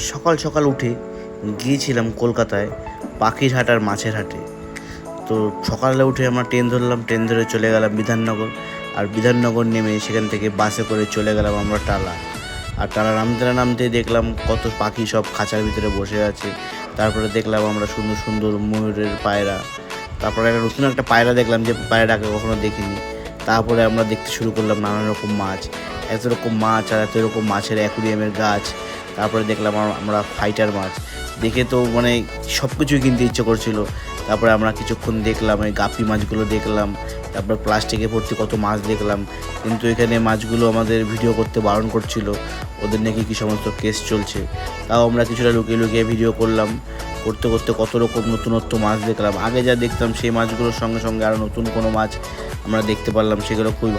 সকাল সকাল উঠে গিয়েছিলাম কলকাতায় পাখির হাট আর মাছের হাটে। তো সকালে উঠে আমরা ট্রেন ধরলাম, ট্রেন ধরে চলে গেলাম বিধাননগর। আর বিধাননগর নেমে সেখান থেকে বাসে করে চলে গেলাম আমরা টালা। আর টালা নামতে না নামতেই দেখলাম কত পাখি সব খাঁচার ভিতরে বসে আছে। তারপরে দেখলাম আমরা সুন্দর সুন্দর ময়ূরের পায়রা। তারপরে একটা নতুন একটা পায়রা দেখলাম, যে পায়রাটাকে কখনো দেখিনি। তারপরে আমরা দেখতে শুরু করলাম নানান রকম মাছ, এত রকম মাছ আর এত রকম মাছের অ্যাকুরিয়ামের গাছ। তারপরে দেখলাম আমরা ফাইটার মাছ, দেখে তো মানে সব কিছুই কিনতে ইচ্ছে করছিল। তারপরে আমরা কিছুক্ষণ দেখলাম এই গাপ্পি মাছগুলো দেখলাম, তারপর প্লাস্টিকে ভর্তি কত মাছ দেখলাম। কিন্তু এখানে মাছগুলো আমাদের ভিডিও করতে বারণ করছিল, ওদের নাকি কি সমস্ত কেস চলছে। তাও আমরা কিছুটা লুকিয়ে লুকিয়ে ভিডিও করলাম। করতে করতে কত রকম নতুনত্ব মাছ দেখলাম। আগে যা দেখতাম সেই মাছগুলোর সঙ্গে সঙ্গে আরও নতুন কোনো মাছ আমরা দেখতে পারলাম, সেগুলো খুবই